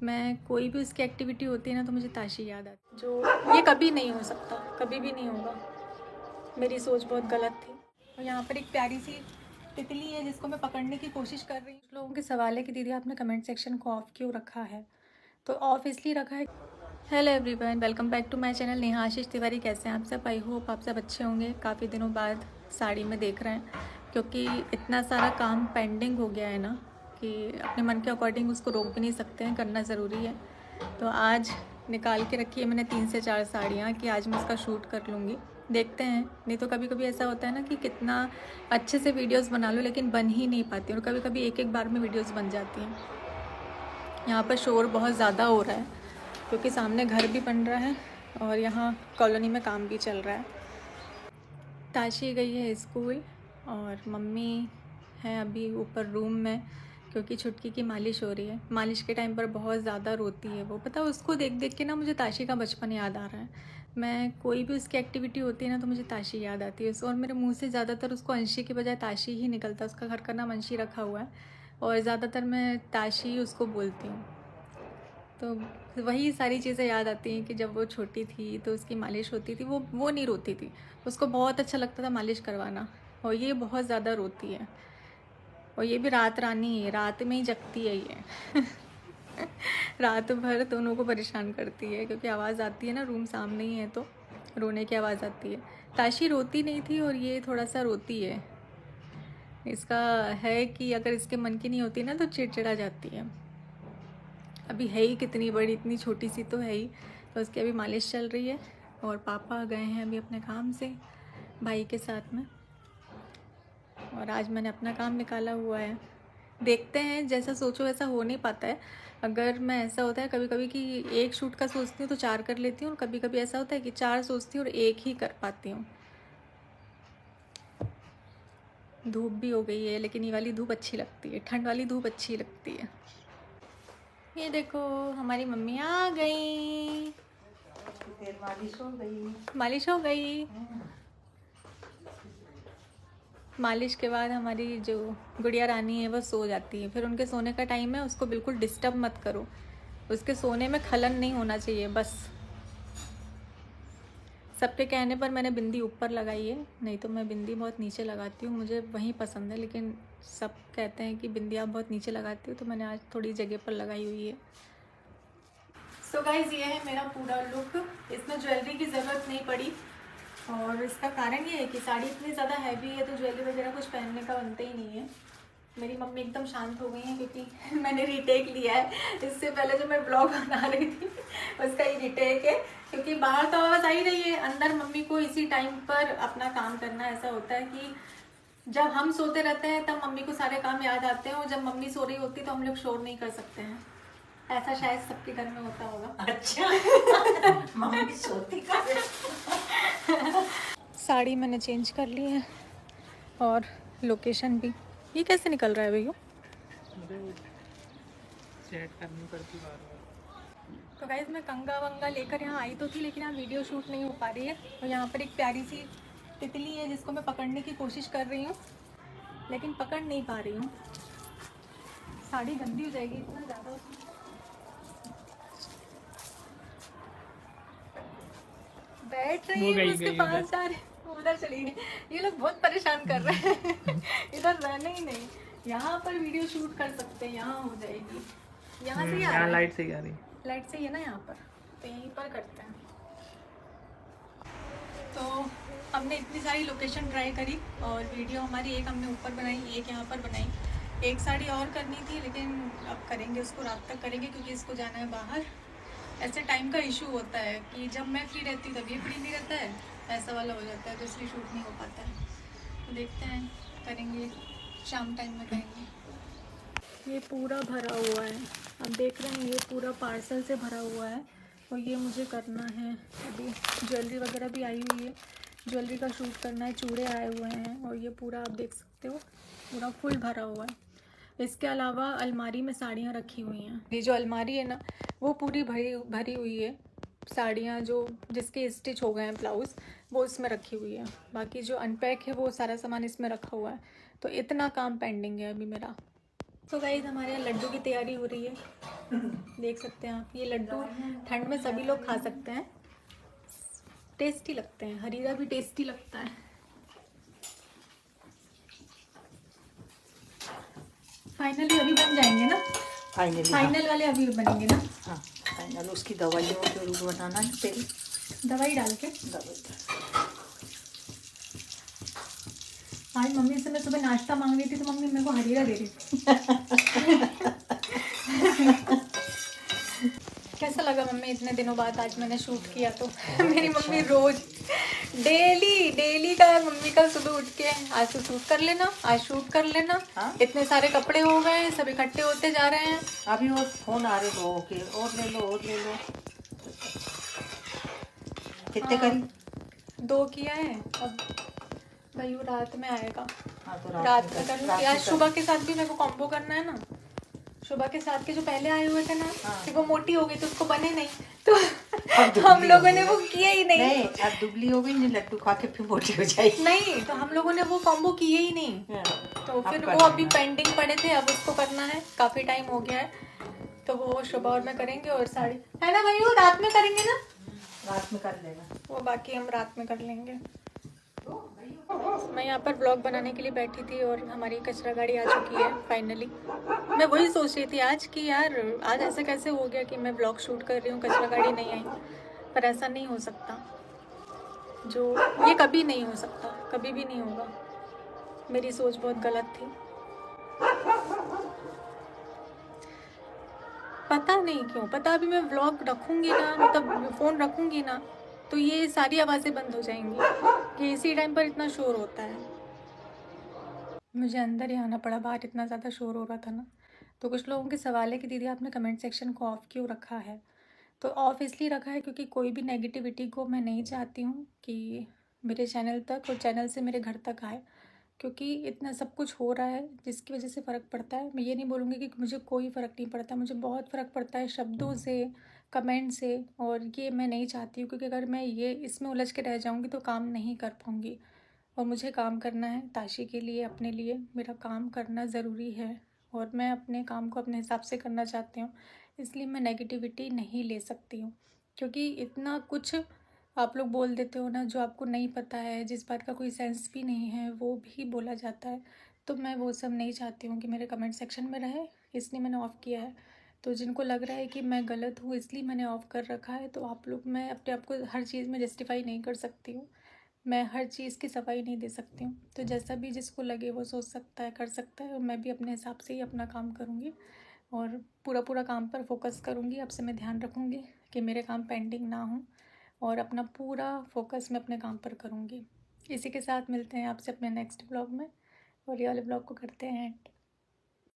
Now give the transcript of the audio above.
मैं कोई भी उसकी एक्टिविटी होती है ना तो मुझे ताशी याद आती है, जो ये कभी नहीं हो सकता, कभी भी नहीं होगा। मेरी सोच बहुत गलत थी। और यहाँ पर एक प्यारी सी तितली है जिसको मैं पकड़ने की कोशिश कर रही हूँ। लोगों के सवाल है कि दीदी आपने कमेंट सेक्शन को ऑफ क्यों रखा है, तो ऑफ इसलिए रखा है। Hello everyone, welcome back to my channel Neha Ashish Tiwari. कैसे हैं आप सब? आई होप आप सब अच्छे होंगे। काफ़ी दिनों बाद साड़ी में देख रहे हैं, क्योंकि इतना सारा काम पेंडिंग हो गया है ना कि अपने मन के अकॉर्डिंग उसको रोक भी नहीं सकते हैं, करना ज़रूरी है। तो आज निकाल के रखी है मैंने 3 से 4 साड़ियाँ कि आज मैं उसका शूट कर लूँगी। देखते हैं, नहीं तो कभी कभी ऐसा होता है ना कि कितना अच्छे से वीडियोस बना लो लेकिन बन ही नहीं पाती, और कभी कभी एक बार में वीडियोस बन जाती हैं। यहाँ पर शोर बहुत ज़्यादा हो रहा है क्योंकि सामने घर भी बन रहा है और यहाँ कॉलोनी में काम भी चल रहा है। ताशी गई है स्कूल और मम्मी है अभी ऊपर रूम में, क्योंकि छुटकी की मालिश हो रही है। मालिश के टाइम पर बहुत ज़्यादा रोती है वो, पता है। उसको देख देख के ना मुझे ताशी का बचपन याद आ रहा है। मैं कोई भी उसकी एक्टिविटी होती है ना तो मुझे ताशी याद आती है। और मेरे मुंह से ज़्यादातर उसको अंशी के बजाय ताशी ही निकलता है। उसका घर का नाम अंशी रखा हुआ है और ज़्यादातर मैं ताशी ही उसको बोलती हूँ। तो वही सारी चीज़ें याद आती हैं कि जब वो छोटी थी तो उसकी मालिश होती थी। वो नहीं रोती थी, उसको बहुत अच्छा लगता था मालिश करवाना। और ये बहुत ज़्यादा रोती है, और ये भी रात रानी है, रात में ही जगती है ये रात भर दोनों को परेशान करती है, क्योंकि आवाज़ आती है ना, रूम सामने ही है तो रोने की आवाज़ आती है। ताशी रोती नहीं थी और ये थोड़ा सा रोती है। इसका है कि अगर इसके मन की नहीं होती ना तो चिड़चिड़ा जाती है। अभी है ही कितनी बड़ी, इतनी छोटी सी तो है ही। तो उसकी अभी मालिश चल रही है और पापा गए हैं अभी अपने काम से भाई के साथ में, और आज मैंने अपना काम निकाला हुआ है। देखते हैं, जैसा सोचो वैसा हो नहीं पाता है। अगर मैं, ऐसा होता है कभी कभी कि एक शूट का सोचती हूँ तो 4 कर लेती हूँ, और कभी कभी ऐसा होता है कि 4 सोचती हूँ और 1 ही कर पाती हूँ। धूप भी हो गई है लेकिन ये वाली धूप अच्छी लगती है, ठंड वाली धूप अच्छी लगती है। ये देखो हमारी मम्मी आ गई, फिर मालिश हो गई। मालिश हो गई। मालिश के बाद हमारी जो गुड़िया रानी है वो सो जाती है। फिर उनके सोने का टाइम है, उसको बिल्कुल डिस्टर्ब मत करो। उसके सोने में खलन नहीं होना चाहिए बस। सबके कहने पर मैंने बिंदी ऊपर लगाई है, नहीं तो मैं बिंदी बहुत नीचे लगाती हूँ, मुझे वही पसंद है। लेकिन सब कहते हैं कि बिंदी आप बहुत नीचे लगाती हो, तो मैंने आज थोड़ी जगह पर लगाई हुई है। सो गाइज, ये है मेरा पूरा लुक। इसमें ज्वेलरी की ज़रूरत नहीं पड़ी, और इसका कारण ये है कि साड़ी इतनी ज़्यादा हैवी है तो ज्वेलरी वगैरह कुछ पहनने का बनता ही नहीं है। मेरी मम्मी एकदम शांत हो गई हैं क्योंकि मैंने रीटेक लिया है। इससे पहले जो मैं ब्लॉग बना रही थी उसका ही रीटेक है, क्योंकि बाहर तो आवाज़ आ ही रही है, अंदर मम्मी को इसी टाइम पर अपना काम करना। ऐसा होता है कि जब हम सोते रहते हैं तब मम्मी को सारे काम याद आते हैं, और जब मम्मी सो रही होती है तो हम लोग शोर नहीं कर सकते हैं। ऐसा शायद सबके घर में होता होगा। अच्छा मम्मी सोती का। साड़ी मैंने चेंज कर ली है और लोकेशन भी। ये कैसे निकल रहा है भैया? सेट करनी पड़ती बार बार। तो गाइज, मैं कंगा वंगा लेकर यहाँ आई तो थी, लेकिन यहाँ वीडियो शूट नहीं हो पा रही है। और यहाँ पर एक प्यारी सी तितली है जिसको मैं पकड़ने की कोशिश कर रही हूँ, लेकिन पकड़ नहीं पा रही हूँ। साड़ी गंदी हो जाएगी इतना ज़्यादा। बैठ रही है, उसके पास जा रहे, उधर चली गई। ये लोग बहुत परेशान कर रहे हैं इधर रहने ही नहीं। यहाँ पर वीडियो शूट कर सकते हैं, यहाँ हो जाएगी। यहाँ से ही आ रहा है, लाइट से ही आ रही, लाइट से ही है ना यहाँ पर, तो यहीं पर करते हैं। तो हमने इतनी सारी लोकेशन ट्राई करी, और वीडियो हमारी एक हमने ऊपर बनाई, एक यहाँ पर बनाई। एक साड़ी और करनी थी लेकिन अब करेंगे, उसको रात तक करेंगे क्योंकि इसको जाना है बाहर। ऐसे टाइम का इशू होता है कि जब मैं फ्री रहती हूँ तब ये फ्री नहीं रहता है, ऐसा वाला हो जाता है, तो इसलिए शूट नहीं हो पाता है। तो देखते हैं, करेंगे शाम टाइम में करेंगे। ये पूरा भरा हुआ है, अब देख रहे हैं, ये पूरा पार्सल से भरा हुआ है और ये मुझे करना है। अभी ज्वेलरी वगैरह भी आई हुई है, ज्वेलरी का शूट करना है, चूड़े आए हुए हैं, और ये पूरा आप देख सकते हो पूरा फुल भरा हुआ है। इसके अलावा अलमारी में साड़ियाँ रखी हुई हैं। ये जो अलमारी है ना वो पूरी भरी हुई है। साड़ियाँ जो जिसके स्टिच हो गए हैं ब्लाउज़, वो इसमें रखी हुई है। बाकी जो अनपैक है वो सारा सामान इसमें रखा हुआ है। तो इतना काम पेंडिंग है अभी मेरा। तो गाइस, हमारे यहाँ लड्डू की तैयारी हो रही है। देख सकते हैं आप, ये लड्डू ठंड में सभी लोग खा सकते हैं, टेस्टी लगते हैं, हरीरा भी टेस्टी लगता है। फाइनली अभी बन जाएंगे ना, फाइनली फाइनल वाले अभी बनेंगे ना, हाँ फाइनल उसकी दवाइयों के रूप बनाना है तेल दवाई डाल के। दवाई। आज मम्मी से मैं सुबह नाश्ता मांग रही थी तो मम्मी मेरे को हरीरा दे रही थी। कैसा लगा मम्मी इतने दिनों बाद आज मैंने शूट किया तो? मेरी मम्मी रोज डेली का है मम्मी का, सुबह उठ के आज तो शूट कर लेना, आज शूट कर लेना। हाँ? इतने सारे कपड़े हो गए, सब इकट्ठे होते जा रहे हैं। अभी और फोन आ रहे लोगों के, और ले लो और ले लो। कितने हाँ। करी? 2 किया है, अब भाई वो रात में आएगा, हाँ तो रात में कर रात लूँगी। में आज कर। सुबह के साथ भी मेरे को कॉम्बो करना है ना, सुबह के साथ के जो पहले आए हुए थे ना, हाँ। कि वो मोटी हो गई तो उसको बने नहीं, तो अब हम दुबली लोगों हो ने गई। वो किया ही नहीं। नहीं अब दुबली हो गई, नहीं लड्डू खा के फिर मोटी हो जाएगी। नहीं तो हम लोगों ने वो कॉम्बो किए ही नहीं, हाँ, तो अब फिर कर वो अभी लेना। पेंडिंग पड़े थे, अब उसको करना है, काफी टाइम हो गया है, तो वो सुबह और मैं करेंगे। और साड़ी है ना भाई, वो रात में करेंगे ना, रात में कर लेना। वो बाकी हम रात में कर लेंगे। मैं यहाँ पर व्लॉग बनाने के लिए बैठी थी और हमारी कचरा गाड़ी आ चुकी है फाइनली। मैं वही सोच रही थी आज कि यार आज ऐसा कैसे हो गया कि मैं व्लॉग शूट कर रही हूँ, कचरा गाड़ी नहीं आई, पर ऐसा नहीं हो सकता, जो ये कभी नहीं हो सकता, कभी भी नहीं होगा। मेरी सोच बहुत गलत थी, पता नहीं क्यों, पता अभी मैं व्लॉग रखूँगी ना, मतलब फ़ोन रखूँगी ना, तो ये सारी आवाज़ें बंद हो जाएंगी कि इसी टाइम पर इतना शोर होता है। मुझे अंदर ही आना पड़ा, बाहर इतना ज़्यादा शोर हो रहा था ना। तो कुछ लोगों के सवाल है कि दीदी आपने कमेंट सेक्शन को ऑफ़ क्यों रखा है? तो ऑफ़ इसलिए रखा है क्योंकि कोई भी नेगेटिविटी को मैं नहीं चाहती हूँ कि मेरे चैनल तक और चैनल से मेरे घर तक आए, क्योंकि इतना सब कुछ हो रहा है जिसकी वजह से फ़र्क पड़ता है। मैं ये नहीं बोलूँगी कि मुझे कोई फ़र्क नहीं पड़ता, मुझे बहुत फ़र्क पड़ता है शब्दों से, कमेंट से, और ये मैं नहीं चाहती हूँ, क्योंकि अगर मैं ये इसमें उलझ के रह जाऊँगी तो काम नहीं कर पाऊँगी। और मुझे काम करना है ताशी के लिए, अपने लिए मेरा काम करना ज़रूरी है, और मैं अपने काम को अपने हिसाब से करना चाहती हूँ, इसलिए मैं नेगेटिविटी नहीं ले सकती हूँ। क्योंकि इतना कुछ आप लोग बोल देते हो ना, जो आपको नहीं पता है, जिस बात का कोई सेंस भी नहीं है, वो भी बोला जाता है। तो मैं वो सब नहीं चाहती हूँ कि मेरे कमेंट सेक्शन में रहे, इसलिए मैंने ऑफ़ किया है। तो जिनको लग रहा है कि मैं गलत हूँ इसलिए मैंने ऑफ़ कर रखा है, तो आप लोग, मैं अपने आप को हर चीज़ में जस्टिफाई नहीं कर सकती हूँ, मैं हर चीज़ की सफाई नहीं दे सकती हूँ। तो जैसा भी जिसको लगे वो सोच सकता है, कर सकता है, और मैं भी अपने हिसाब से ही अपना काम करूँगी और पूरा काम पर फोकस करूँगी। अब से मैं ध्यान रखूँगी कि मेरे काम पेंडिंग ना हो, और अपना पूरा फोकस मैं अपने काम पर करूँगी। इसी के साथ मिलते हैं आपसे अपने नेक्स्ट ब्लॉग में, और ये वाले ब्लॉग को करते हैं एंड।